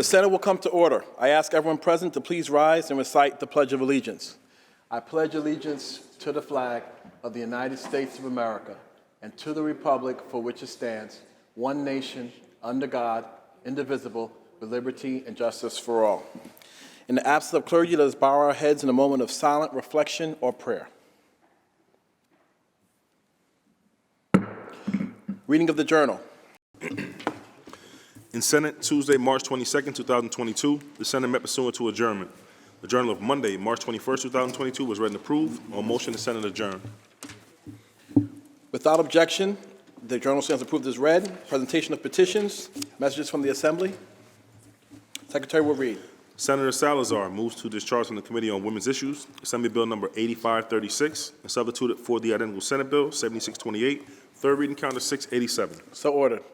The Senate will come to order. I ask everyone present to please rise and recite the Pledge of Allegiance. I pledge allegiance to the flag of the United States of America and to the republic for which it stands, one nation, under God, indivisible, with liberty and justice for all. In the absence of clergy, let us bow our heads in a moment of silent reflection or prayer. Reading of the Journal. In Senate, Tuesday, March 22, 2022, the Senate met pursuant to adjournment. The Journal of Monday, March 21, 2022 was read and approved. On motion, the Senate adjourned. Without objection, the Journal stands approved as read. Presentation of petitions, messages from the Assembly. Secretary will read. Senator Salazar moves to discharge from the Committee on Women's Issues Assembly Bill number 8536 and substitute it for the identical Senate Bill 7628. Third reading, counter 687. So ordered.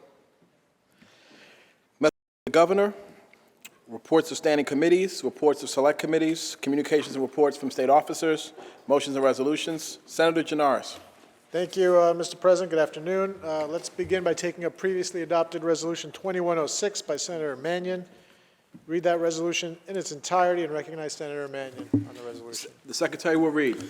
Message from the Governor. Reports of standing committees, reports of select committees, communications and reports from state officers, motions and resolutions. Senator Janaris. Thank you, Mr. President. Good afternoon. Let's begin by taking up previously adopted Resolution 2106 by Senator Mannion. Read that resolution in its entirety and recognize Senator Mannion on the resolution. The Secretary will read.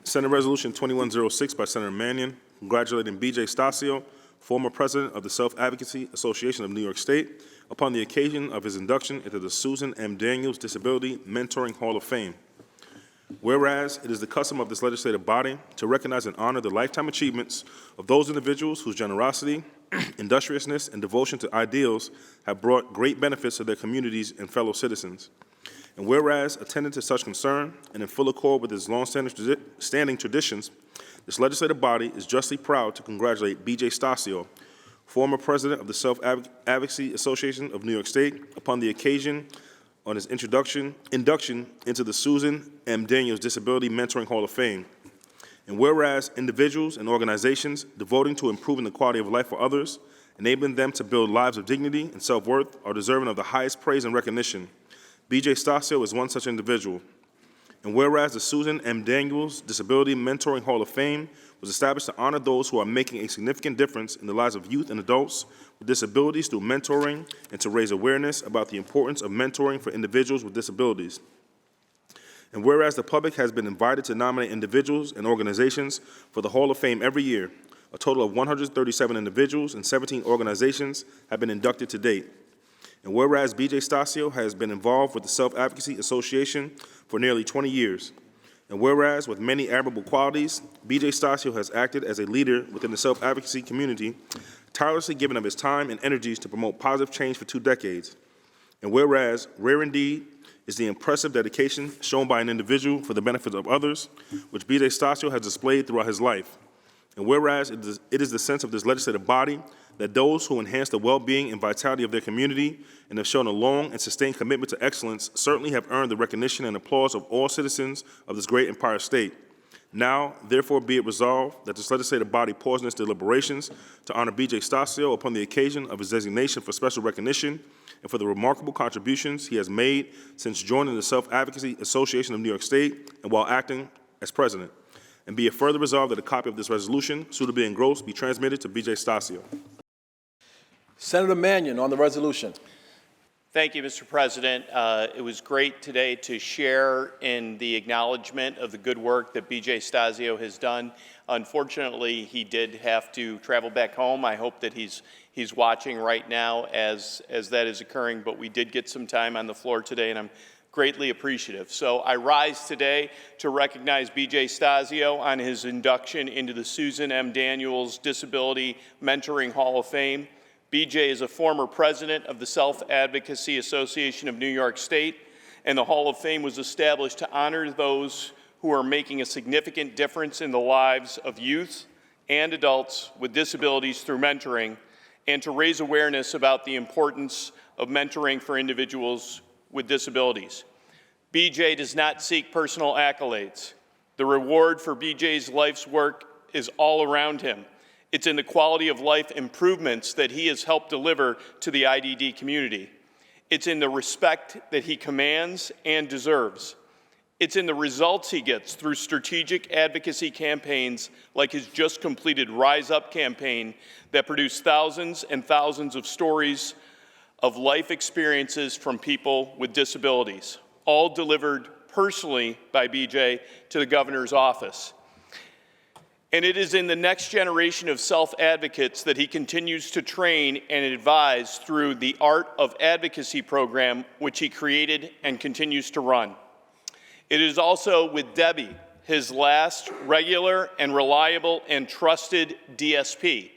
Senate Resolution 2106 by Senator Mannion, congratulating B.J. Stasio, former president of the Self-Advocacy Association of New York State, upon the occasion of his induction into the Susan M. Daniels Disability Mentoring Hall of Fame. Whereas it is the custom of this legislative body to recognize and honor the lifetime achievements of those individuals whose generosity, industriousness, and devotion to ideals have brought great benefits to their communities and fellow citizens. And whereas, attendant to such concern and in full accord with its long-standing traditions, this legislative body is justly proud to congratulate B.J. Stasio, former president of the Self-Advocacy Association of New York State, upon the occasion on his induction into the Susan M. Daniels Disability Mentoring Hall of Fame. And whereas individuals and organizations devoting to improving the quality of life for others, enabling them to build lives of dignity and self-worth, are deserving of the highest praise and recognition, B.J. Stasio is one such individual. And whereas the Susan M. Daniels Disability Mentoring Hall of Fame was established to honor those who are making a significant difference in the lives of youth and adults with disabilities through mentoring and to raise awareness about the importance of mentoring for individuals with disabilities. And whereas the public has been invited to nominate individuals and organizations for the Hall of Fame every year, a total of 137 individuals and 17 organizations have been inducted to date. And whereas B.J. Stasio has been involved with the Self-Advocacy Association for nearly 20 years, and whereas with many admirable qualities, B.J. Stasio has acted as a leader within the self-advocacy community, tirelessly giving of his time and energies to promote positive change for 2 decades. And whereas rare indeed is the impressive dedication shown by an individual for the benefit of others, which B.J. Stasio has displayed throughout his life. And whereas it is the sense of this legislative body that those who enhance the well-being and vitality of their community and have shown a long and sustained commitment to excellence certainly have earned the recognition and applause of all citizens of this great Empire State. Now, therefore, be it resolved that this legislative body pause in its deliberations to honor B.J. Stasio upon the occasion of his designation for special recognition and for the remarkable contributions he has made since joining the Self-Advocacy Association of New York State and while acting as president. And be it further resolved that a copy of this resolution, suitably engrossed, be transmitted to B.J. Stasio. Senator Mannion on the resolution. Thank you, Mr. President. It was great today to share in the acknowledgement of the good work that B.J. Stasio has done. Unfortunately, he did have to travel back home. I hope that he's watching right now as that is occurring, but we did get some time on the floor today, and I'm greatly appreciative. So I rise today to recognize B.J. Stasio on his induction into the Susan M. Daniels Disability Mentoring Hall of Fame. B.J. is a former president of the Self-Advocacy Association of New York State, and the Hall of Fame was established to honor those who are making a significant difference in the lives of youth and adults with disabilities through mentoring, and to raise awareness about the importance of mentoring for individuals with disabilities. B.J. does not seek personal accolades. The reward for B.J.'s life's work is all around him. It's in the quality of life improvements that he has helped deliver to the IDD community. It's in the respect that he commands and deserves. It's in the results he gets through strategic advocacy campaigns like his just completed Rise Up campaign that produced thousands and thousands of stories of life experiences from people with disabilities, all delivered personally by BJ to the governor's office. And it is in the next generation of self-advocates that he continues to train and advise through the Art of Advocacy program, which he created and continues to run. It is also with Debbie, his last regular and reliable and trusted DSP.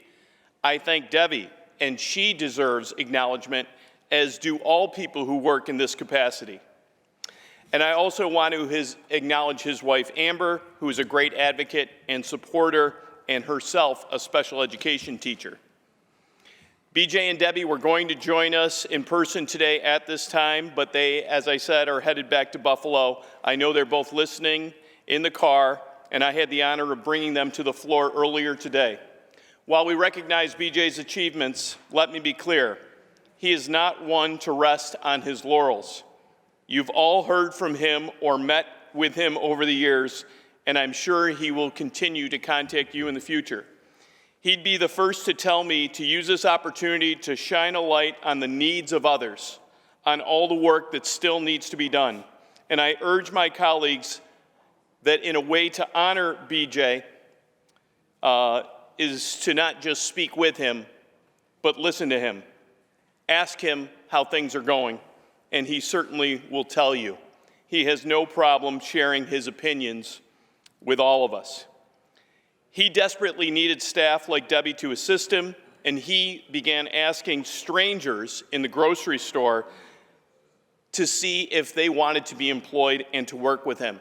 I thank Debbie, and she deserves acknowledgement, as do all people who work in this capacity. And I also want to acknowledge his wife, Amber, who is a great advocate and supporter, and herself a special education teacher. BJ and Debbie were going to join us in person today at this time, but they, as I said, are headed back to Buffalo. I know they're both listening in the car, and I had the honor of bringing them to the floor earlier today. While we recognize BJ's achievements, let me be clear, he is not one to rest on his laurels. You've all heard from him or met with him over the years, and I'm sure he will continue to contact you in the future. He'd be the first to tell me to use this opportunity to shine a light on the needs of others, on all the work that still needs to be done. And I urge my colleagues that in a way to honor BJ is to not just speak with him, but listen to him. Ask him how things are going, and he certainly will tell you. He has no problem sharing his opinions with all of us. He desperately needed staff like Debbie to assist him, and he began asking strangers in the grocery store to see if they wanted to be employed and to work with him.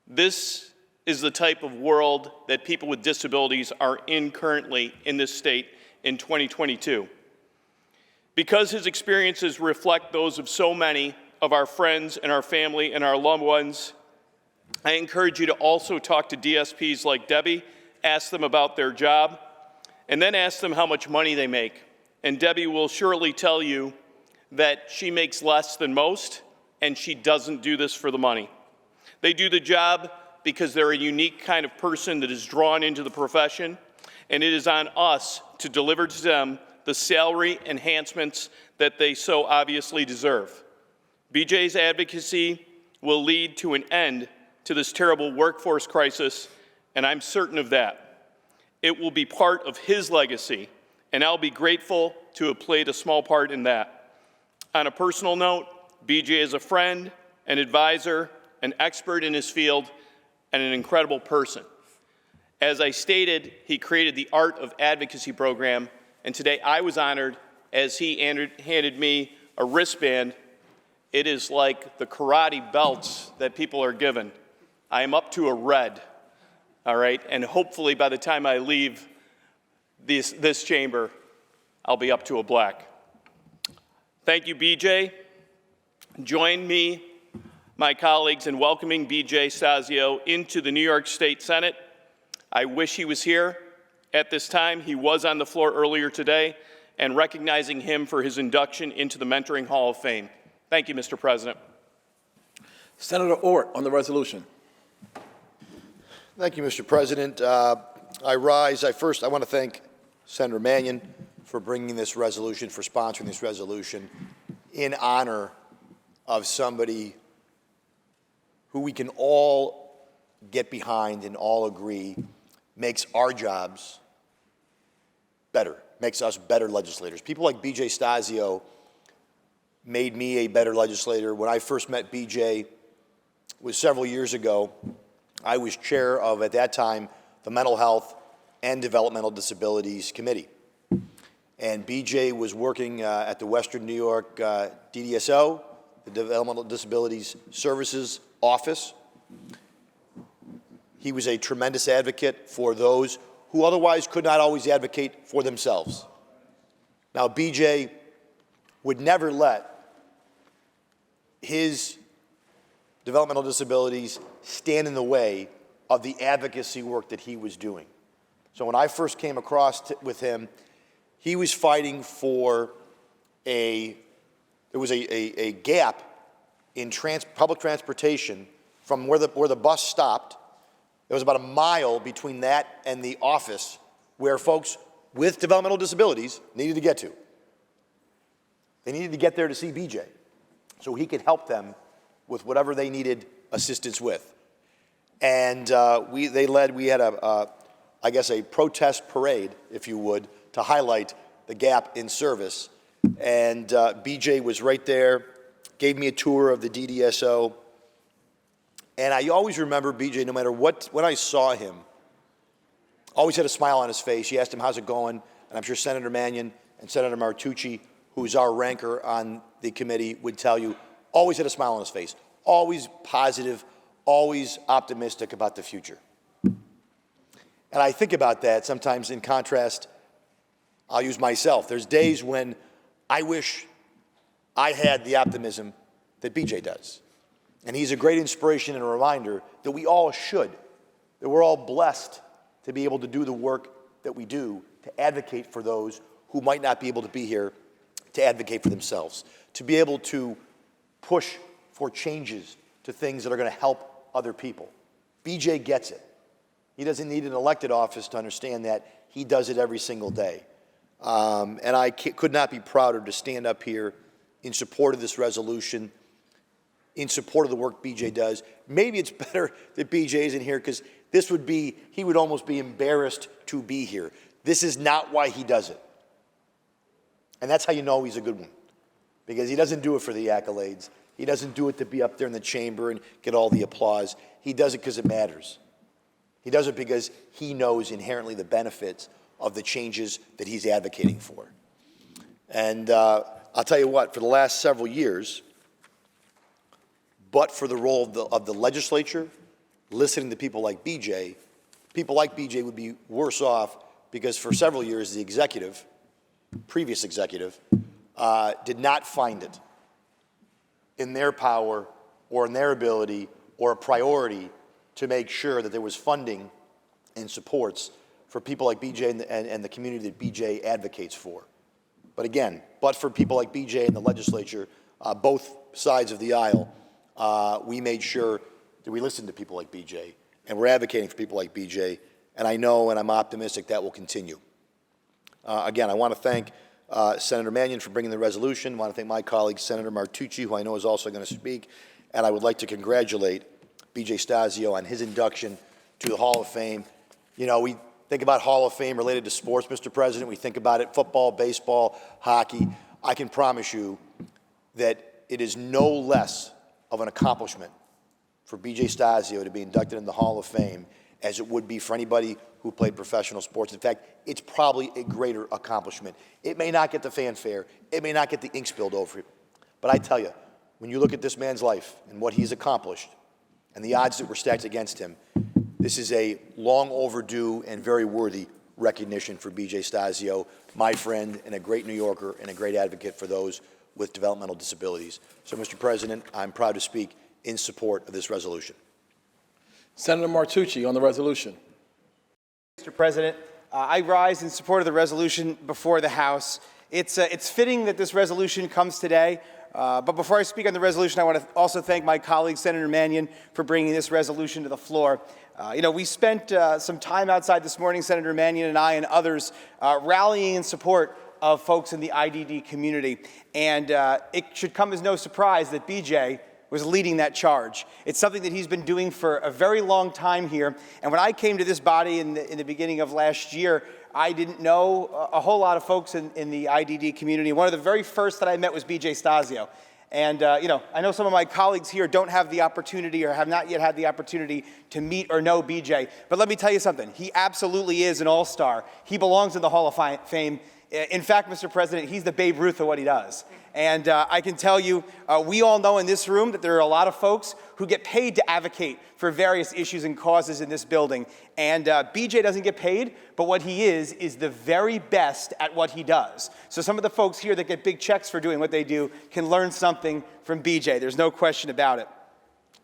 This is the type of world that people with disabilities are in currently in this state in 2022. Because his experiences reflect those of so many of our friends and our family and our loved ones, I encourage you to also talk to DSPs like Debbie, ask them about their job, and then ask them how much money they make. And Debbie will surely tell you that she makes less than most, and she doesn't do this for the money. They do the job because they're a unique kind of person that is drawn into the profession, and it is on us to deliver to them the salary enhancements that they so obviously deserve. BJ's advocacy will lead to an end to this terrible workforce crisis, and I'm certain of that. It will be part of his legacy, and I'll be grateful to have played a small part in that. On a personal note, BJ is a friend, an advisor, an expert in his field, and an incredible person. As I stated, he created the Art of Advocacy program, and today I was honored as he handed me a wristband. It is like the karate belts that people are given. I am up to a red, all right? And hopefully by the time I leave this chamber, I'll be up to a black. Thank you, BJ. Join me, my colleagues, in welcoming BJ Stasio into the New York State Senate. I wish he was here at this time. He was on the floor earlier today, and recognizing him for his induction into the Mentoring Hall of Fame. Thank you, Mr. President. Senator Ort on the resolution. Thank you, Mr. President. I want to thank Senator Mannion for bringing this resolution, for sponsoring this resolution in honor of somebody who we can all get behind and all agree makes our jobs better, makes us better legislators. People like BJ Stasio made me a better legislator. When I first met BJ, it was several years ago. I was chair of, at that time, the Mental Health and Developmental Disabilities Committee. And BJ was working at the Western New York DDSO, the Developmental Disabilities Services Office. He was a tremendous advocate for those who otherwise could not always advocate for themselves. Now, BJ would never let his developmental disabilities stand in the way of the advocacy work that he was doing. So when I first came across with him, he was fighting for there was a gap in public transportation from where the bus stopped. There was about a mile between that and the office where folks with developmental disabilities needed to get to. They needed to get there to see BJ so he could help them with whatever they needed assistance with. And we had I guess a protest parade, if you would, to highlight the gap in service. And BJ was right there, gave me a tour of the DDSO. And I always remember BJ, no matter when I saw him, always had a smile on his face. You asked him, how's it going? And I'm sure Senator Mannion and Senator Martucci, who's our ranker on the committee, would tell you, always had a smile on his face, always positive, always optimistic about the future. And I think about that sometimes in contrast. I'll use myself. There's days when I wish I had the optimism that BJ does. And he's a great inspiration and a reminder that we all should, that we're all blessed to be able to do the work that we do, to advocate for those who might not be able to be here, to advocate for themselves, to be able to push for changes to things that are going to help other people. BJ gets it. He doesn't need an elected office to understand that. He does it every single day. And I could not be prouder to stand up here in support of this resolution, in support of the work BJ does. Maybe it's better that BJ isn't here because he would almost be embarrassed to be here. This is not why he does it. And that's how you know he's a good one, because he doesn't do it for the accolades. He doesn't do it to be up there in the chamber and get all the applause. He does it because it matters. He does it because he knows inherently the benefits of the changes that he's advocating for. And I'll tell you what, for the last several years, but for the role of the legislature, listening to people like BJ would be worse off, because for several years the executive, previous executive, did not find it in their power or in their ability or a priority to make sure that there was funding and supports for people like BJ and the community that BJ advocates for. But again, but for people like BJ and the legislature, both sides of the aisle, we made sure that we listened to people like BJ, and we're advocating for people like BJ, and I know and I'm optimistic that will continue. Again, I want to thank Senator Mannion for bringing the resolution. I want to thank my colleague, Senator Martucci, who I know is also going to speak, and I would like to congratulate BJ Stasio on his induction to the Hall of Fame. You know, we think about Hall of Fame related to sports, Mr. President. We think about it, football, baseball, hockey. I can promise you that it is no less of an accomplishment for BJ Stasio to be inducted in the Hall of Fame as it would be for anybody who played professional sports. In fact, it's probably a greater accomplishment. It may not get the fanfare. It may not get the ink spilled over it. But I tell you, when you look at this man's life and what he's accomplished and the odds that were stacked against him, this is a long overdue and very worthy recognition for BJ Stasio, my friend and a great New Yorker and a great advocate for those with developmental disabilities. So, Mr. President, I'm proud to speak in support of this resolution. Senator Martucci on the resolution. Mr. President, I rise in support of the resolution before the House. It's fitting that this resolution comes today, but before I speak on the resolution, I want to also thank my colleague, Senator Mannion, for bringing this resolution to the floor. We spent some time outside this morning, Senator Mannion and I and others, rallying in support of folks in the IDD community. And it should come as no surprise that BJ was leading that charge. It's something that he's been doing for a very long time here. And when I came to this body in the beginning of last year, I didn't know a whole lot of folks in the IDD community. One of the very first that I met was BJ Stasio. And, I know some of my colleagues here don't have the opportunity or have not yet had the opportunity to meet or know BJ. But let me tell you something. He absolutely is an all-star. He belongs in the Hall of Fame. In fact, Mr. President, he's the Babe Ruth of what he does. And I can tell you, we all know in this room that there are a lot of folks who get paid to advocate for various issues and causes in this building. And BJ doesn't get paid, but what he is the very best at what he does. So some of the folks here that get big checks for doing what they do can learn something from BJ. There's no question about it.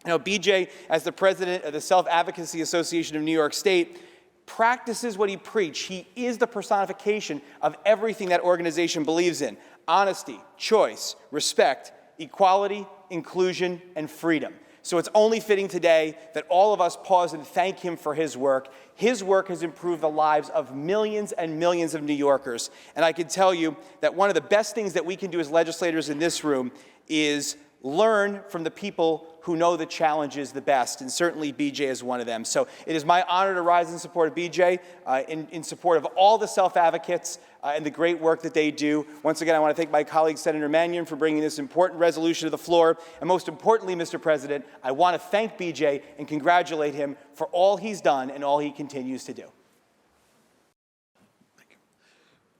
BJ, as the president of the Self-Advocacy Association of New York State, practices what he preached. He is the personification of everything that organization believes in: honesty, choice, respect, equality, inclusion, and freedom. So it's only fitting today that all of us pause and thank him for his work. His work has improved the lives of millions and millions of New Yorkers. And I can tell you that one of the best things that we can do as legislators in this room is learn from the people who know the challenges the best, and certainly BJ is one of them. So it is my honor to rise in support of BJ, in support of all the self-advocates and the great work that they do. Once again, I want to thank my colleague, Senator Mannion, for bringing this important resolution to the floor. And most importantly, Mr. President, I want to thank BJ and congratulate him for all he's done and all he continues to do.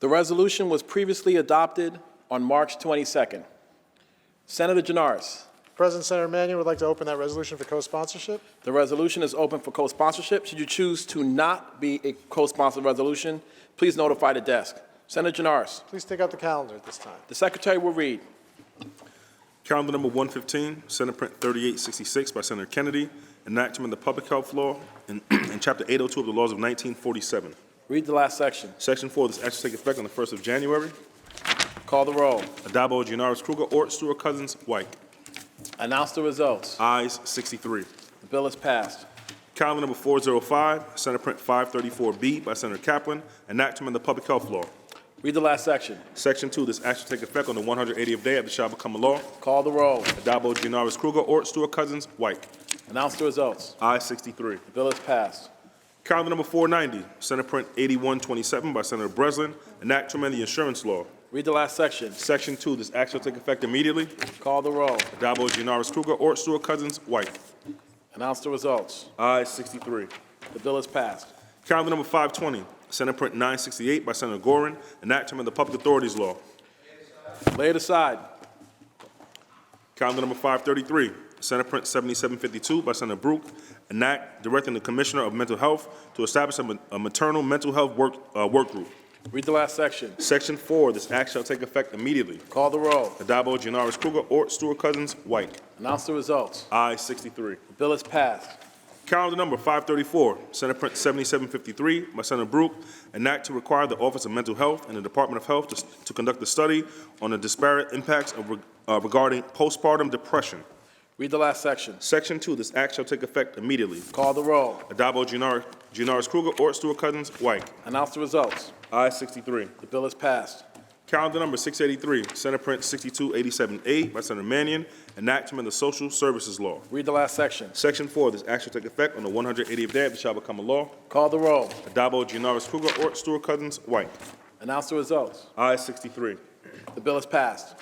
The resolution was previously adopted on March 22nd. Senator Janaris. President, Senator Mannion would like to open that resolution for co-sponsorship. The resolution is open for co-sponsorship. Should you choose to not be a co-sponsored resolution, please notify the desk. Senator Janaris. Please take out the calendar at this time. The Secretary will read. Calendar number 115, Senate Print 3866 by Senator Kennedy, enactment of the public health law in Chapter 802 of the laws of 1947. Read the last section. Section 4, this act shall take effect on the 1st of January. Call the roll. Adabo, Gianaris, Kruger, Ort, Stewart, Cousins, White. Announce the results. Ayes 63. The bill is passed. Calendar number 405, Senate Print 534B by Senator Kaplan, enactment of the public health law. Read the last section. Section 2, this act shall take effect on the 180th day after it shall become a law. Call the roll. Adabo, Gianaris, Kruger, Ort, Stewart, Cousins, White. Announce the results. Ayes 63. The bill is passed. Calendar number 490, Senate Print 8127 by Senator Breslin, enactment of the insurance law. Read the last section. Section 2, this act shall take effect immediately. Call the roll. Adabo, Gianaris, Kruger, Ort, Stewart, Cousins, White. Announce the results. Ayes 63. The bill is passed. Calendar number 520, Senate Print 968 by Senator Gorin, enactment of the public authorities law. Lay it aside. Calendar number 533, Senate Print 7752 by Senator Brooke, enact directing the Commissioner of Mental Health to establish a maternal mental health work group. Read the last section. Section 4, this act shall take effect immediately. Call the roll. Adabo, Gianaris, Kruger, Ort, Stewart, Cousins, White. Announce the results. Ayes 63. The bill is passed. Calendar number 534, Senate Print 7753 by Senator Brooke, enact to require the Office of Mental Health and the Department of Health to conduct a study on the disparate impacts regarding postpartum depression. Read the last section. Section 2, this act shall take effect immediately. Call the roll. Adabo, Gianaris, Kruger, Ort, Stewart, Cousins, White. Announce the results. Ayes 63. The bill is passed. Calendar number 683, Senate Print 6287A by Senator Mannion, enactment of the social services law. Read the last section. Section 4, this act shall take effect on the 180th day after it shall become a law. Call the roll. Adabo, Gianaris, Kruger, Ort, Stewart, Cousins, White. Announce the results. Ayes 63. The bill is passed.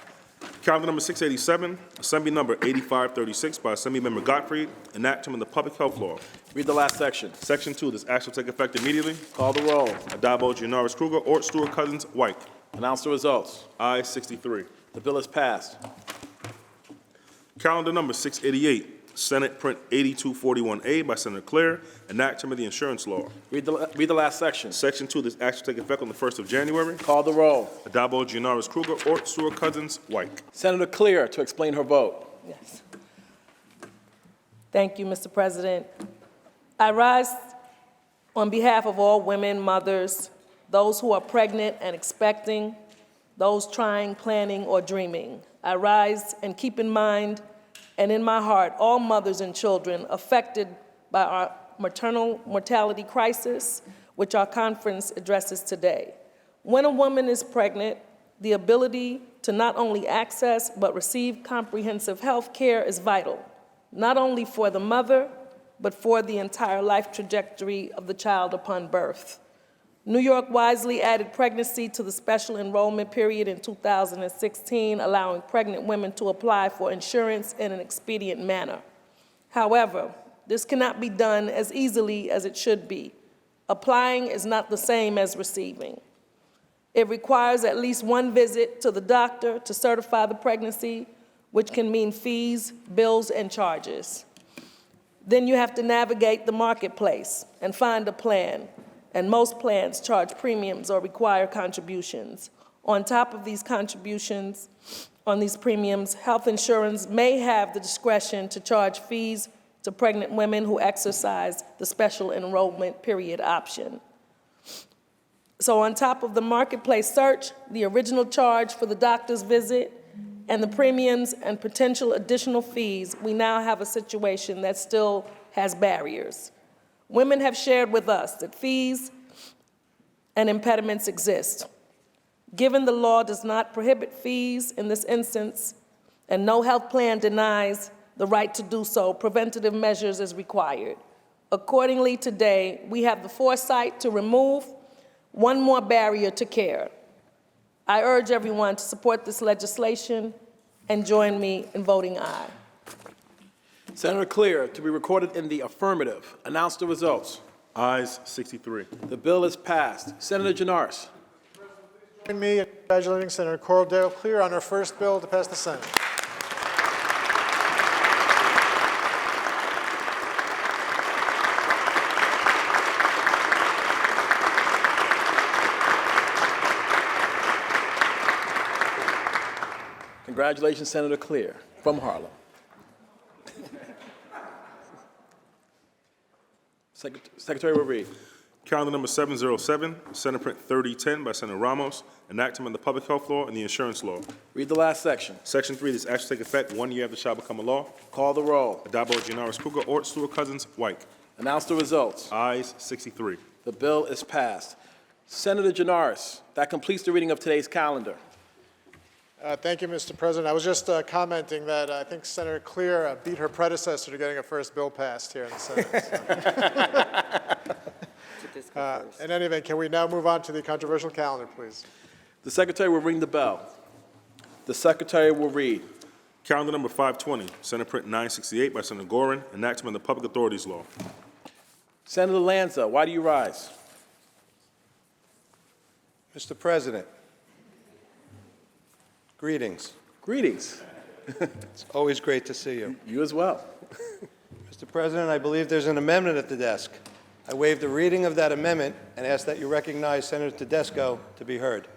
Calendar number 687, Assembly number 8536 by Assemblymember Gottfried, enactment of the public health law. Read the last section. Section 2, this act shall take effect immediately. Call the roll. Adabo, Gianaris, Kruger, Ort, Stewart, Cousins, White. Announce the results. Ayes 63. The bill is passed. Calendar number 688, Senate Print 8241A by Senator Claire, enactment of the insurance law. Read the last section. Section 2, this act shall take effect on the 1st of January. Call the roll. Adabo, Gianaris, Kruger, Ort, Stewart, Cousins, White. Senator Clear to explain her vote. Yes. Thank you, Mr. President. I rise on behalf of all women, mothers, those who are pregnant and expecting, those trying, planning, or dreaming. I rise and keep in mind and in my heart all mothers and children affected by our maternal mortality crisis, which our conference addresses today. When a woman is pregnant, the ability to not only access but receive comprehensive health care is vital, not only for the mother, but for the entire life trajectory of the child upon birth. New York wisely added pregnancy to the special enrollment period in 2016, allowing pregnant women to apply for insurance in an expedient manner. However, this cannot be done as easily as it should be. Applying is not the same as receiving. It requires at least one visit to the doctor to certify the pregnancy, which can mean fees, bills, and charges. Then you have to navigate the marketplace and find a plan. And most plans charge premiums or require contributions. On top of these contributions, on these premiums, health insurance may have the discretion to charge fees to pregnant women who exercise the special enrollment period option. So on top of the marketplace search, the original charge for the doctor's visit, and the premiums and potential additional fees, we now have a situation that still has barriers. Women have shared with us that fees and impediments exist. Given the law does not prohibit fees in this instance, and no health plan denies the right to do so, preventative measures is required. Accordingly, today, we have the foresight to remove one more barrier to care. I urge everyone to support this legislation and join me in voting aye. Senator Clear, to be recorded in the affirmative. Announce the results. Ayes 63. The bill is passed. Senator Janoris. Join me in congratulating Senator Cordell Clear on her first bill to pass the Senate. Congratulations, Senator Clear, from Harlem. Secretary will read. Calendar number 707, Senate Print 3010 by Senator Ramos, enactment of the public health law and the insurance law. Read the last section. Section 3, this act shall take effect 1 year after it shall become a law. Call the roll. Adopted by Janoris Kruger, Ort, Stewart Cousins, White. Announce the results. Ayes 63. The bill is passed. Senator Janoris, that completes the reading of today's calendar. Thank you, Mr. President. I was just commenting that I think Senator Clear beat her predecessor to getting a first bill passed here in the Senate. In any event, can we now move on to the controversial calendar, please? The Secretary will ring the bell. The Secretary will read. Calendar number 520, Senate Print 968 by Senator Gorin, enactment of the public authorities law. Senator Lanza, why do you rise? Mr. President, greetings. Greetings. It's always great to see you. You as well. Mr. President, I believe there's an amendment at the desk. I waive the reading of that amendment and ask that you recognize Senator Tedesco to be heard.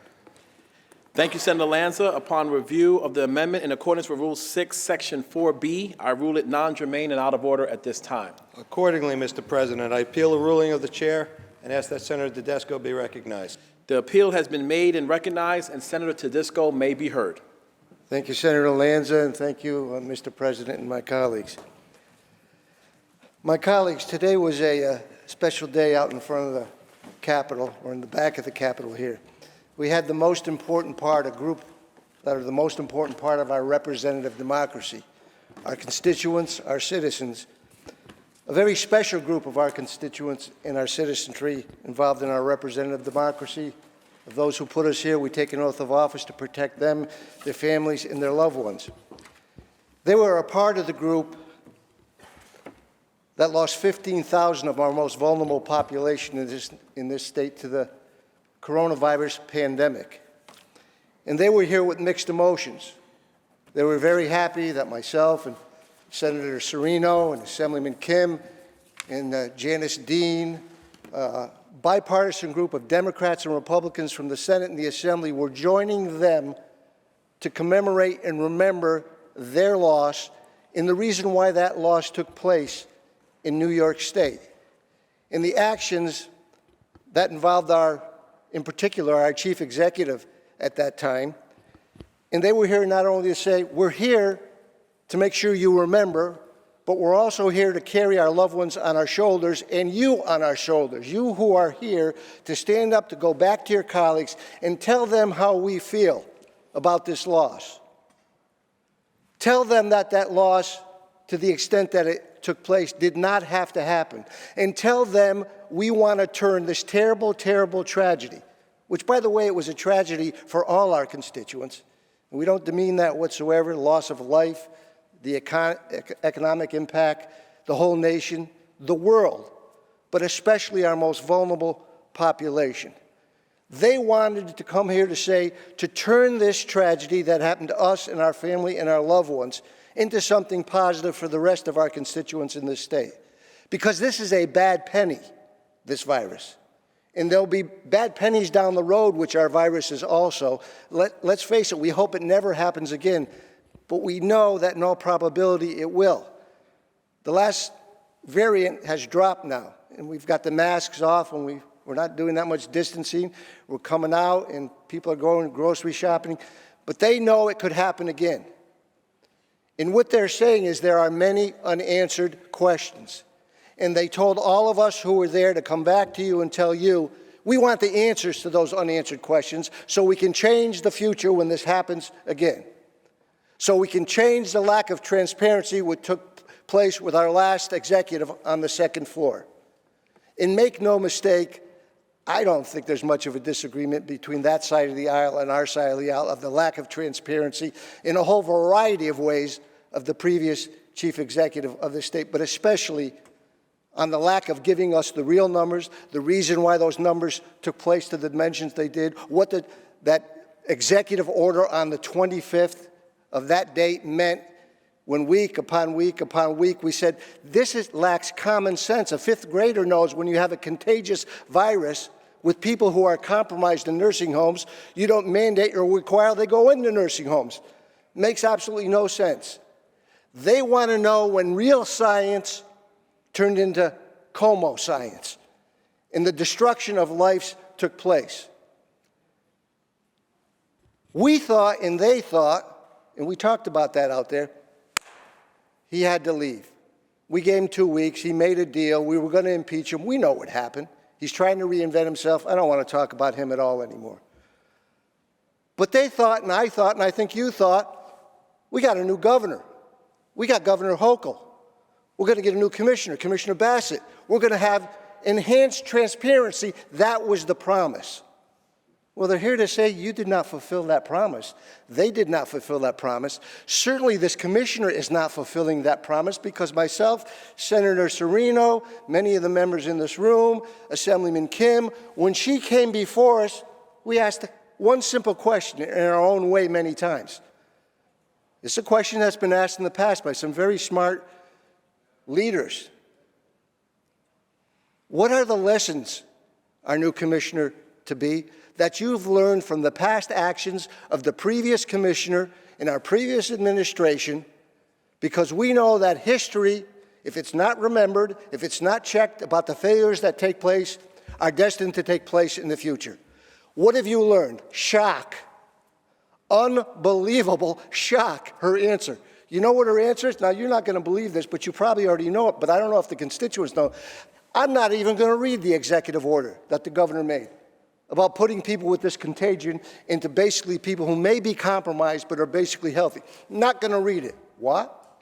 Thank you, Senator Lanza. Upon review of the amendment in accordance with Rule 6, Section 4B, I rule it non-germane and out of order at this time. Accordingly, Mr. President, I appeal the ruling of the chair and ask that Senator Tedesco be recognized. The appeal has been made and recognized, and Senator Tedesco may be heard. Thank you, Senator Lanza, and thank you, Mr. President and my colleagues. My colleagues, today was a special day out in front of the Capitol, or in the back of the Capitol here. We had the most important part, a group that are the most important part of our representative democracy, our constituents, our citizens, a very special group of our constituents and our citizenry involved in our representative democracy. Of those who put us here, we take an oath of office to protect them, their families, and their loved ones. They were a part of the group that lost 15,000 of our most vulnerable population in this state to the coronavirus pandemic. And they were here with mixed emotions. They were very happy that myself and Senator Serino and Assemblyman Kim and Janice Dean, bipartisan group of Democrats and Republicans from the Senate and the Assembly, were joining them to commemorate and remember their loss and the reason why that loss took place in New York State. And the actions that involved in particular, our chief executive at that time. And they were here not only to say, we're here to make sure you remember, but we're also here to carry our loved ones on our shoulders and you on our shoulders, you who are here to stand up, to go back to your colleagues and tell them how we feel about this loss. Tell them that that loss, to the extent that it took place, did not have to happen. And tell them we want to turn this terrible, terrible tragedy, which, by the way, it was a tragedy for all our constituents. And we don't demean that whatsoever, the loss of life, the economic impact, the whole nation, the world, but especially our most vulnerable population. They wanted to come here to say, to turn this tragedy that happened to us and our family and our loved ones into something positive for the rest of our constituents in this state. Because this is a bad penny, this virus. And there'll be bad pennies down the road, which our virus is also. Let's face it, we hope it never happens again, but we know that in all probability it will. The last variant has dropped now, and we've got the masks off, and we're not doing that much distancing. We're coming out, and people are going grocery shopping. but they know it could happen again. And what they're saying is there are many unanswered questions. And they told all of us who were there to come back to you and tell you, we want the answers to those unanswered questions so we can change the future when this happens again. So we can change the lack of transparency which took place with our last executive on the second floor. And make no mistake, I don't think there's much of a disagreement between that side of the aisle and our side of the aisle of the lack of transparency in a whole variety of ways of the previous chief executive of the state, but especially on the lack of giving us the real numbers, the reason why those numbers took place to the dimensions they did, what that executive order on the 25th of that date meant when week upon week upon week we said, this lacks common sense. A fifth grader knows when you have a contagious virus with people who are compromised in nursing homes, you don't mandate or require they go into nursing homes. Makes absolutely no sense. They want to know when real science turned into Como science, and the destruction of lives took place. We thought, and they thought, and we talked about that out there, he had to leave. We gave him 2 weeks. He made a deal. We were going to impeach him. We know what happened. He's trying to reinvent himself. I don't want to talk about him at all anymore. But they thought, and I think you thought, we got a new governor. We got Governor Hochul. We're going to get a new commissioner, Commissioner Bassett. We're going to have enhanced transparency. That was the promise. Well, they're here to say you did not fulfill that promise. They did not fulfill that promise. Certainly this commissioner is not fulfilling that promise because myself, Senator Serino, many of the members in this room, Assemblyman Kim, when she came before us, we asked one simple question in our own way many times. It's a question that's been asked in the past by some very smart leaders. What are the lessons, our new commissioner to be, that you've learned from the past actions of the previous commissioner in our previous administration? Because we know that history, if it's not remembered, if it's not checked about the failures that take place, are destined to take place in the future. What have you learned? Shock. Unbelievable shock, her answer. You know what her answer is? Now, you're not going to believe this, but you probably already know it, but I don't know if the constituents know. I'm not even going to read the executive order that the governor made about putting people with this contagion into basically people who may be compromised but are basically healthy. Not going to read it. What?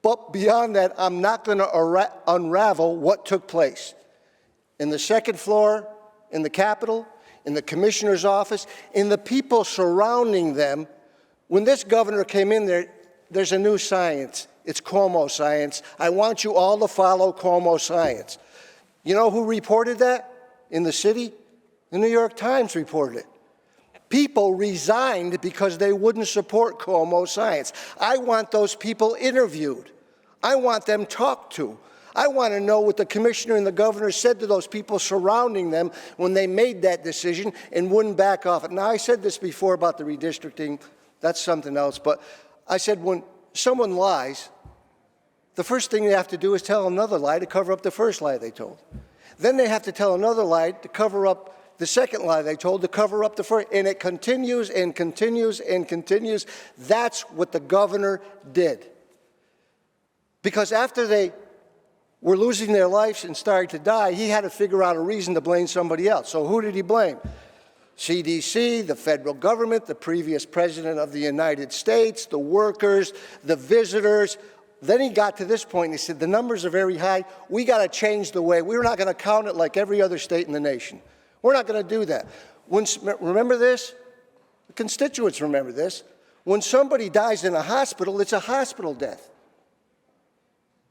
But beyond that, I'm not going to unravel what took place in the second floor, in the Capitol, in the commissioner's office, in the people surrounding them. When this governor came in there, there's a new science. It's Como science. I want you all to follow Como science. You know who reported that in the city? The New York Times reported it. People resigned because they wouldn't support Como science. I want those people interviewed. I want them talked to. I want to know what the commissioner and the governor said to those people surrounding them when they made that decision and wouldn't back off it. Now, I said this before about the redistricting. That's something else. But I said when someone lies, the first thing they have to do is tell another lie to cover up the first lie they told. Then they have to tell another lie to cover up the second lie they told, to cover up the first. And it continues and continues and continues. That's what the governor did. Because after they were losing their lives and starting to die, he had to figure out a reason to blame somebody else. So who did he blame? CDC, the federal government, the previous president of the United States, the workers, the visitors. Then he got to this point and he said, the numbers are very high. We got to change the way. We're not going to count it like every other state in the nation. We're not going to do that. Remember this? The constituents remember this. When somebody dies in a hospital, it's a hospital death.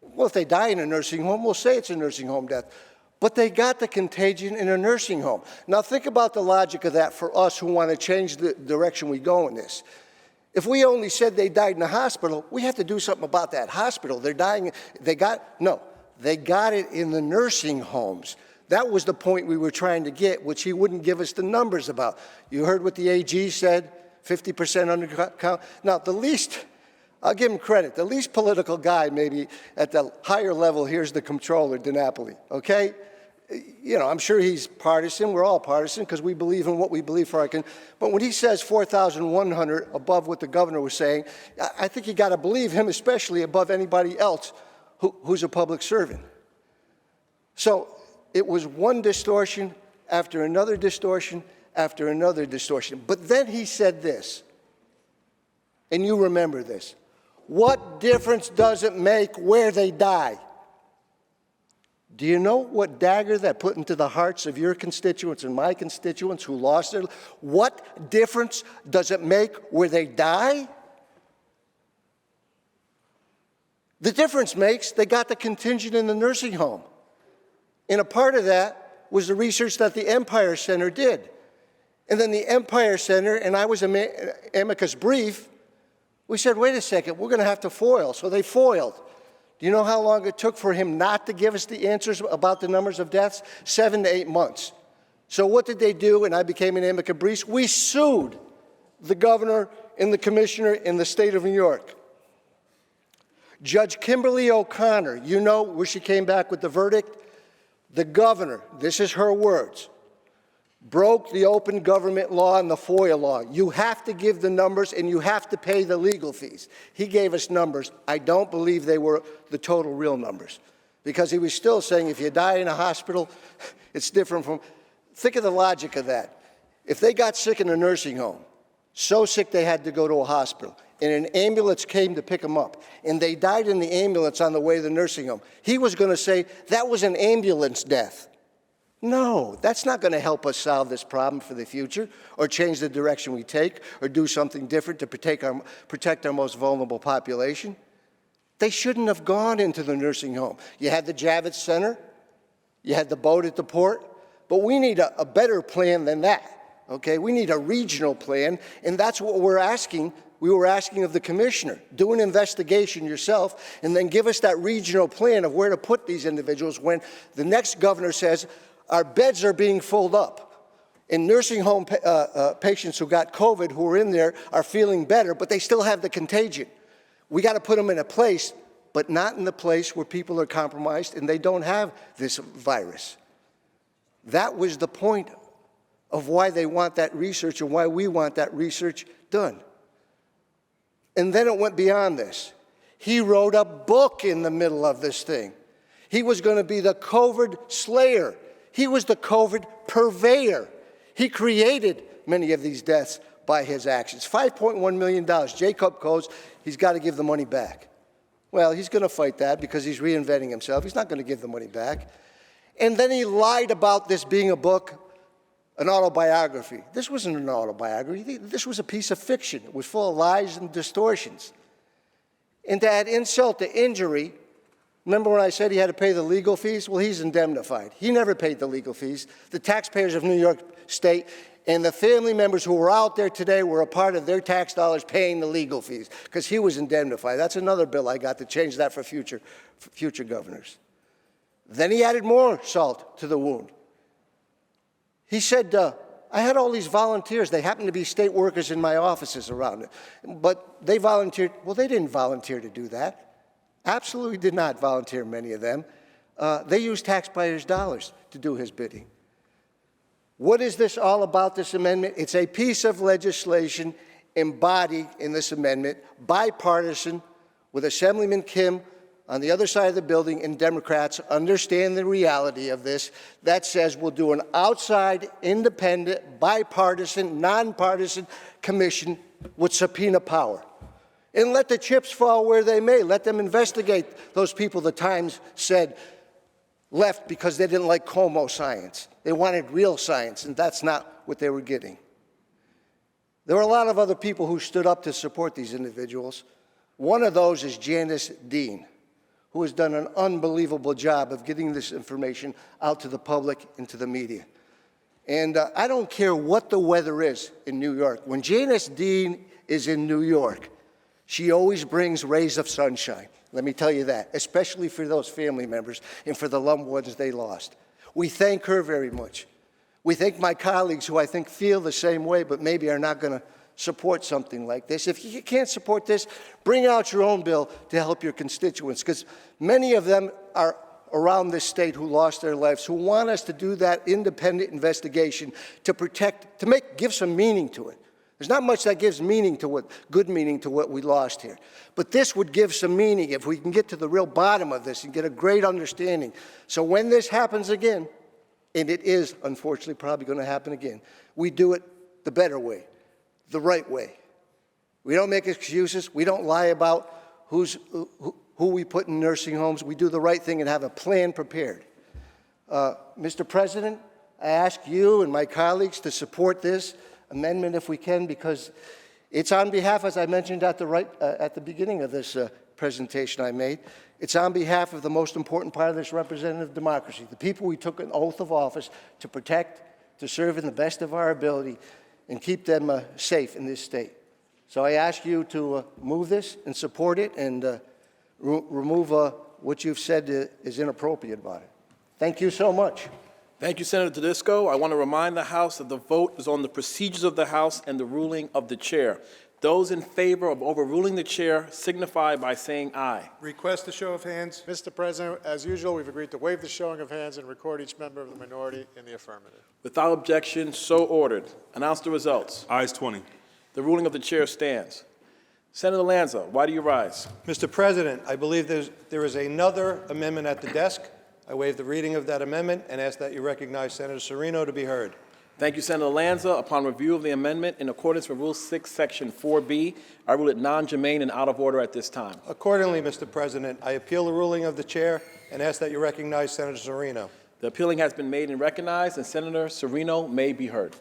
Well, if they die in a nursing home, we'll say it's a nursing home death. But they got the contagion in a nursing home. Now think about the logic of that for us who want to change the direction we go in this. If we only said they died in a hospital, we have to do something about that hospital. They're dying, they got it in the nursing homes. That was the point we were trying to get, which he wouldn't give us the numbers about. You heard what the AG said, 50% undercount. Now, I'll give him credit. The least political guy maybe at the higher level here is the comptroller, DiNapoli, okay? you know, I'm sure he's partisan. We're all partisan because we believe in what we believe for our country. But when he says 4,100 above what the governor was saying, I think you got to believe him, especially above anybody else who's a public servant. So it was one distortion after another distortion after another distortion. But then he said this, and you remember this: what difference does it make where they die? Do you know what dagger that put into the hearts of your constituents and my constituents who lost their lives? What difference does it make where they die? The difference makes they got the contingent in the nursing home. And a part of that was the research that the Empire Center did. And then the Empire Center, and I was amicus brief, we said, wait a second, we're going to have to foil. So they foiled. Do you know how long it took for him not to give us the answers about the numbers of deaths? 7 to 8 months. So what did they do? And I became an amicus brief. We sued the governor and the commissioner in the state of New York. Judge Kimberly O'Connor, you know where she came back with the verdict? The governor, this is her words, broke the open government law and the FOIA law. You have to give the numbers and you have to pay the legal fees. He gave us numbers. I don't believe they were the total real numbers, because he was still saying if you die in a hospital, it's different from, think of the logic of that. If they got sick in a nursing home, so sick they had to go to a hospital, and an ambulance came to pick them up, and they died in the ambulance on the way to the nursing home, he was going to say that was an ambulance death. No, that's not going to help us solve this problem for the future or change the direction we take or do something different to protect our most vulnerable population. They shouldn't have gone into the nursing home. You had the Javits Center, you had the boat at the port, but we need a better plan than that, okay? We need a regional plan, and that's what we're asking. We were asking of the commissioner, do an investigation yourself and then give us that regional plan of where to put these individuals when the next governor says, our beds are being filled up. And nursing home patients who got COVID who are in there are feeling better, but they still have the contagion. We got to put them in a place, but not in the place where people are compromised and they don't have this virus. That was the point of why they want that research and why we want that research done. And then it went beyond this. He wrote a book in the middle of this thing. He was going to be the COVID slayer. He was the COVID purveyor. He created many of these deaths by his actions. $5.1 million. Jacob goes, he's got to give the money back. Well, he's going to fight that because he's reinventing himself. He's not going to give the money back. And then he lied about this being a book, an autobiography. This wasn't an autobiography. This was a piece of fiction. It was full of lies and distortions. And to add insult to injury, remember when I said he had to pay the legal fees? Well, he's indemnified. He never paid the legal fees. The taxpayers of New York State and the family members who were out there today were a part of their tax dollars paying the legal fees because he was indemnified. That's another bill I got to change that for future governors. Then he added more salt to the wound. He said, I had all these volunteers. They happened to be state workers in my offices around it. But they volunteered. Well, they didn't volunteer to do that. Absolutely did not volunteer, many of them. They used taxpayers' dollars to do his bidding. What is this all about, this amendment? It's a piece of legislation embodied in this amendment, bipartisan, with Assemblyman Kim on the other side of the building, and Democrats understand the reality of this, that says we'll do an outside, independent, bipartisan, nonpartisan commission with subpoena power. And let the chips fall where they may. Let them investigate those people the Times said left because they didn't like Como science. They wanted real science, and that's not what they were getting. There were a lot of other people who stood up to support these individuals. One of those is Janice Dean, who has done an unbelievable job of getting this information out to the public and to the media. And I don't care what the weather is in New York. When Janice Dean is in New York, she always brings rays of sunshine. Let me tell you that, especially for those family members and for the loved ones they lost. We thank her very much. We thank my colleagues who I think feel the same way, but maybe are not going to support something like this. If you can't support this, bring out your own bill to help your constituents, because many of them are around this state who lost their lives, who want us to do that independent investigation to protect, give some meaning to it. There's not much that gives good meaning to what we lost here. But this would give some meaning if we can get to the real bottom of this and get a great understanding. So when this happens again, and it is unfortunately probably going to happen again, we do it the better way, the right way. We don't make excuses. We don't lie about who we put in nursing homes. We do the right thing and have a plan prepared. Mr. President, I ask you and my colleagues to support this amendment if we can, because it's on behalf, as I mentioned at the beginning of this presentation I made, it's on behalf of the most important part of this representative democracy, the people we took an oath of office to protect, to serve in the best of our ability, and keep them safe in this state. So I ask you to move this and support it and remove what you've said is inappropriate about it. Thank you so much. Thank you, Senator Tedesco. I want to remind the House that the vote is on the procedures of the House and the ruling of the chair. Those in favor of overruling the chair signify by saying aye. Request a show of hands. Mr. President, as usual, we've agreed to waive the showing of hands and record each member of the minority in the affirmative. Without objection, so ordered. Announce the results. Ayes 20. The ruling of the chair stands. Senator Lanza, why do you rise? Mr. President, I believe there is another amendment at the desk. I waive the reading of that amendment and ask that you recognize Senator Serino to be heard. Thank you, Senator Lanza. Upon review of the amendment, in accordance with Rule 6, Section 4B, I rule it non-germane and out of order at this time. Accordingly, Mr. President, I appeal the ruling of the chair and ask that you recognize Senator Serino. The appealing has been made and recognized, and Senator Serino may be heard.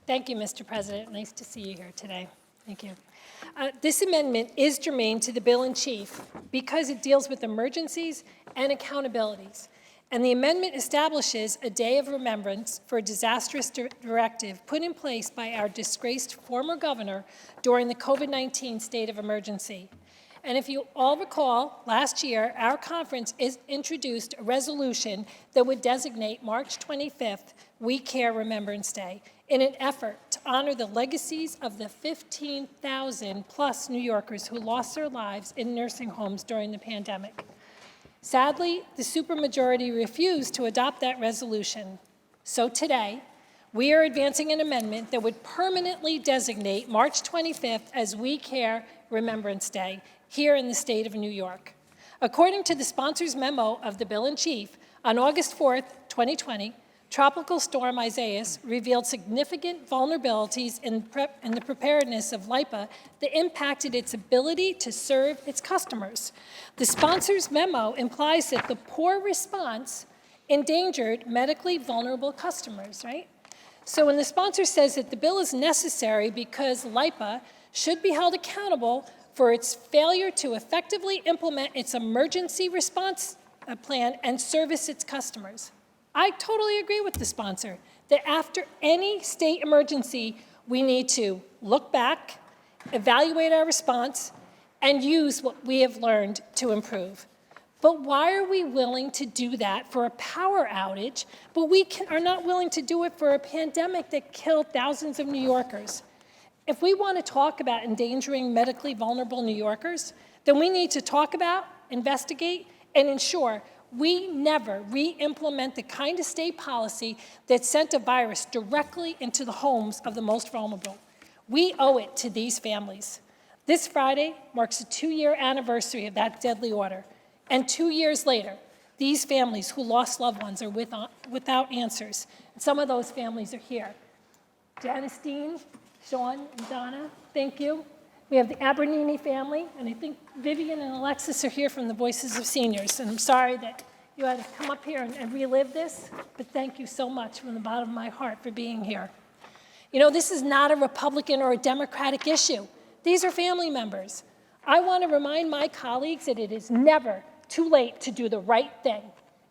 Thank you, Mr. President. Nice to see you here today. Thank you. This amendment is germane to the bill in chief because it deals with emergencies and accountabilities. And the amendment establishes a day of remembrance for a disastrous directive put in place by our disgraced former governor during the COVID-19 state of emergency. And if you all recall, last year, our conference introduced a resolution that would designate March 25th We Care Remembrance Day in an effort to honor the legacies of the 15,000 plus New Yorkers who lost their lives in nursing homes during the pandemic. Sadly, the supermajority refused to adopt that resolution. So today, we are advancing an amendment that would permanently designate March 25th as We Care Remembrance Day here in the state of New York. According to the sponsor's memo of the bill in chief, on August 4th, 2020, Tropical Storm Isaias revealed significant vulnerabilities in the preparedness of LIPA that impacted its ability to serve its customers. The sponsor's memo implies that the poor response endangered medically vulnerable customers, right? So when the sponsor says that the bill is necessary because LIPA should be held accountable for its failure to effectively implement its emergency response plan and service its customers. I totally agree with the sponsor that after any state emergency, we need to look back, evaluate our response, and use what we have learned to improve. But why are we willing to do that for a power outage, but we are not willing to do it for a pandemic that killed thousands of New Yorkers? If we want to talk about endangering medically vulnerable New Yorkers, then we need to talk about, investigate, and ensure we never re-implement the kind of state policy that sent a virus directly into the homes of the most vulnerable. We owe it to these families. This Friday marks a 2-year anniversary of that deadly order. And 2 years later, these families who lost loved ones are without answers. And some of those families are here. Janice Dean, Sean, and Donna, thank you. We have the Abernini family, and I think Vivian and Alexis are here from the Voices of Seniors. And I'm sorry that you had to come up here and relive this, but thank you so much from the bottom of my heart for being here. You know, this is not a Republican or a Democratic issue. These are family members. I want to remind my colleagues that it is never too late to do the right thing.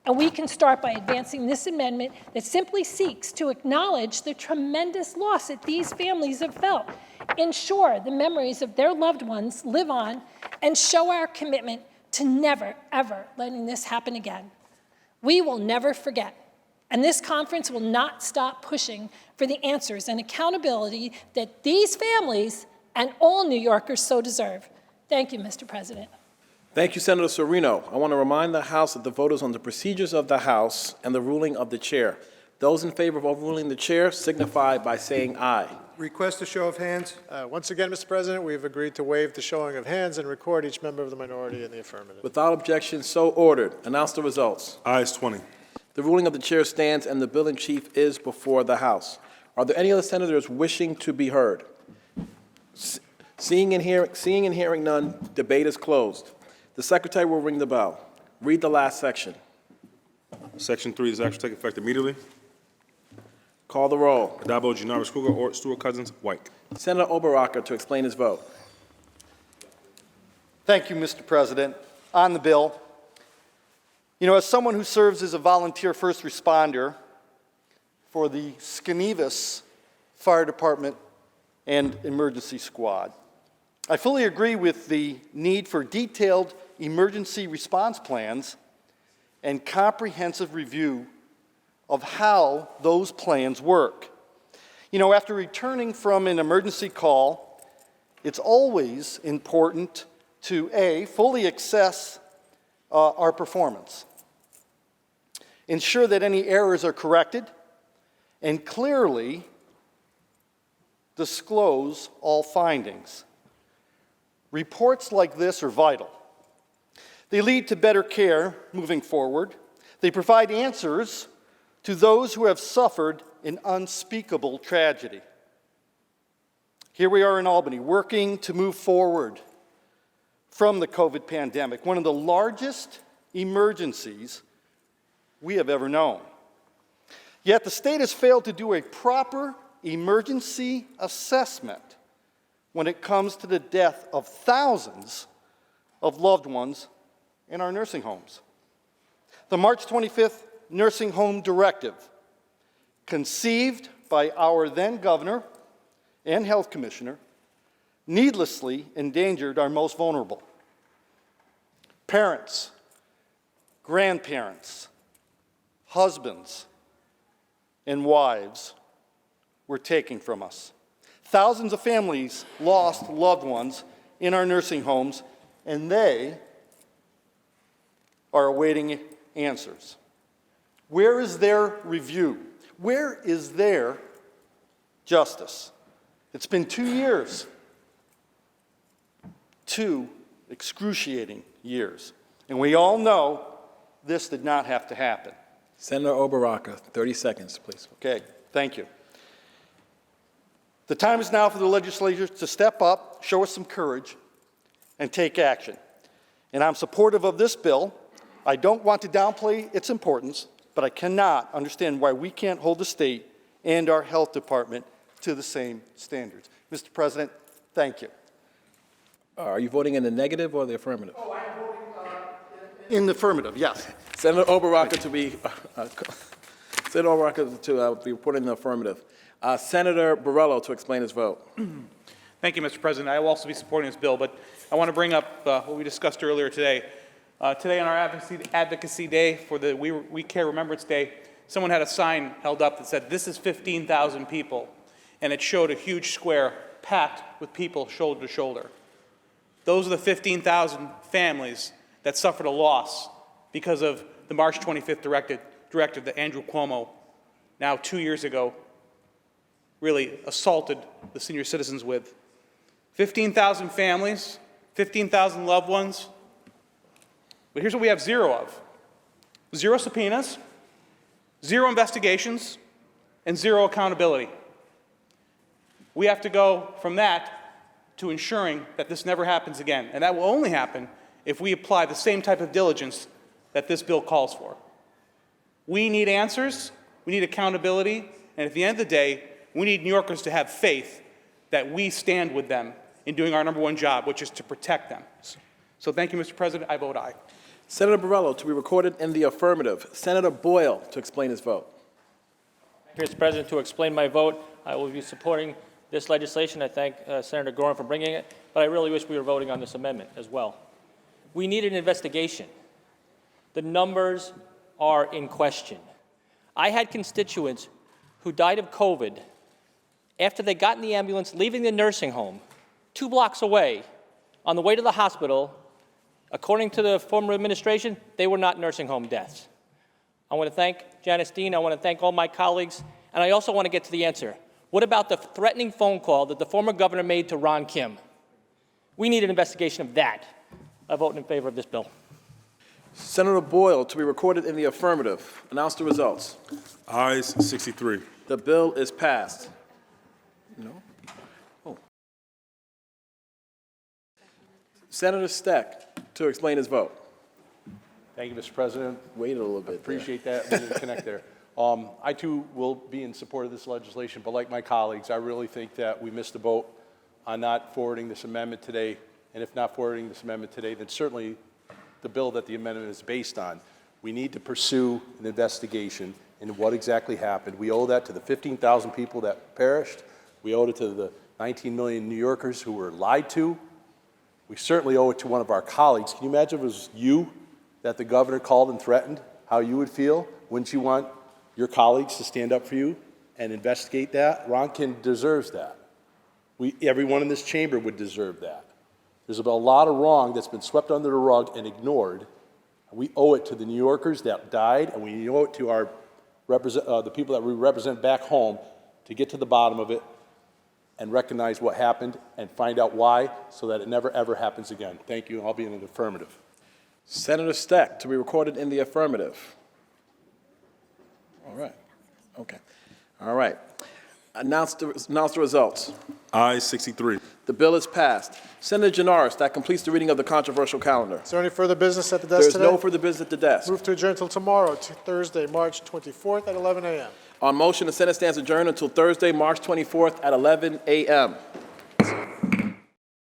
And we can start by advancing this amendment that simply seeks to acknowledge the tremendous loss that these families have felt, ensure the memories of their loved ones live on, and show our commitment to never, ever letting this happen again. We will never forget, and this conference will not stop pushing for the answers and accountability that these families and all New Yorkers so deserve. Thank you, Mr. President. Thank you, Senator Serino. I want to remind the House that the vote is on the procedures of the House and the ruling of the chair. Those in favor of overruling the chair signify by saying aye. Request a show of hands. Once again, Mr. President, we've agreed to waive the showing of hands and record each member of the minority in the affirmative. Without objection, so ordered. Announce the results. Ayes 20. The ruling of the chair stands and the bill in chief is before the House. Are there any other senators wishing to be heard? Seeing and hearing none, debate is closed. The secretary will ring the bell. Read the last section. Section 3 is action to take effect immediately. Call the roll. Addabbo, Janoris Kruger, Ort, Stewart Cousins, White. Senator Oberacker to explain his vote. Thank you, Mr. President. On the bill, you know, as someone who serves as a volunteer first responder for the Skenevis Fire Department and Emergency Squad, I fully agree with the need for detailed emergency response plans and comprehensive review of how those plans work. You know, after returning from an emergency call, it's always important to A, fully assess our performance, ensure that any errors are corrected, and clearly disclose all findings. Reports like this are vital. They lead to better care moving forward. They provide answers to those who have suffered an unspeakable tragedy. Here we are in Albany, working to move forward from the COVID pandemic, one of the largest emergencies we have ever known. Yet the state has failed to do a proper emergency assessment when it comes to the death of thousands of loved ones in our nursing homes. The March 25th Nursing Home Directive, conceived by our then governor and health commissioner, needlessly endangered our most vulnerable. Parents, grandparents, husbands, and wives were taken from us. Thousands of families lost loved ones in our nursing homes, and they are awaiting answers. Where is their review? Where is their justice? It's been 2 years. 2 excruciating years. And we all know this did not have to happen. Senator Oberacker, 30 seconds, please. Okay, thank you. The time is now for the legislature to step up, show us some courage, and take action. And I'm supportive of this bill. I don't want to downplay its importance, but I cannot understand why we can't hold the state and our health department to the same standards. Mr. President, thank you. Are you voting in the negative or the affirmative? Oh, I'm voting in the affirmative, yes. Senator Oberacker to be Senator Oberacker to be reporting in the affirmative. Senator Borrello to explain his vote. Thank you, Mr. President. I will also be supporting this bill, but I want to bring up what we discussed earlier today. Today on our Advocacy Day for the We Care Remembrance Day, someone had a sign held up that said, "This is 15,000 people," and it showed a huge square packed with people shoulder to shoulder. Those are the 15,000 families that suffered a loss because of the March 25th directive that Andrew Cuomo, now 2 years ago, really assaulted the senior citizens with. 15,000 families, 15,000 loved ones. But here's what we have zero of. 0 subpoenas, 0 investigations, and 0 accountability. We have to go from that to ensuring that this never happens again. And that will only happen if we apply the same type of diligence that this bill calls for. We need answers, we need accountability, and at the end of the day, we need New Yorkers to have faith that we stand with them in doing our number 1 job, which is to protect them. So thank you, Mr. President. I vote aye. Senator Borrello to be recorded in the affirmative. Senator Boyle to explain his vote. Mr. President, to explain my vote, I will be supporting this legislation. I thank Senator Gorin for bringing it, but I really wish we were voting on this amendment as well. We need an investigation. The numbers are in question. I had constituents who died of COVID after they got in the ambulance leaving the nursing home 2 blocks away on the way to the hospital. According to the former administration, they were not nursing home deaths. I want to thank Janice Dean. I want to thank all my colleagues. And I also want to get to the answer. What about the threatening phone call that the former governor made to Ron Kim? We need an investigation of that. I vote in favor of this bill. Senator Boyle, to be recorded in the affirmative. Announce the results. Ayes 63. The bill is passed. No? Oh. Senator Steck, to explain his vote. Thank you, Mr. President. Wait a little bit. Appreciate that. We didn't connect there. I, too, will be in support of this legislation, but like my colleagues, I really think that we missed the boat on not forwarding this amendment today. And if not forwarding this amendment today, then certainly the bill that the amendment is based on. We need to pursue an investigation into what exactly happened. We owe that to the 15,000 people that perished. We owe it to the 19 million New Yorkers who were lied to. We certainly owe it to one of our colleagues. Can you imagine if it was you that the governor called and threatened, how you would feel? Wouldn't you want your colleagues to stand up for you and investigate that? Ron Kim deserves that. Everyone in this chamber would deserve that. There's a lot of wrong that's been swept under the rug and ignored. We owe it to the New Yorkers that died, and we owe it to our the people that we represent back home to get to the bottom of it and recognize what happened and find out why so that it never, ever happens again. Thank you. I'll be in an affirmative. Senator Steck, to be recorded in the affirmative. All right. Okay. All right. Announce the results. Ayes 63. The bill is passed. Senator Janoris, that completes the reading of the controversial calendar. Is there any further business at the There desk is today? no further business at the desk. Move to adjourn until tomorrow, Thursday, March 24th at 11 a.m. On motion, the Senate stands adjourned until Thursday, March 24th at 11 a.m.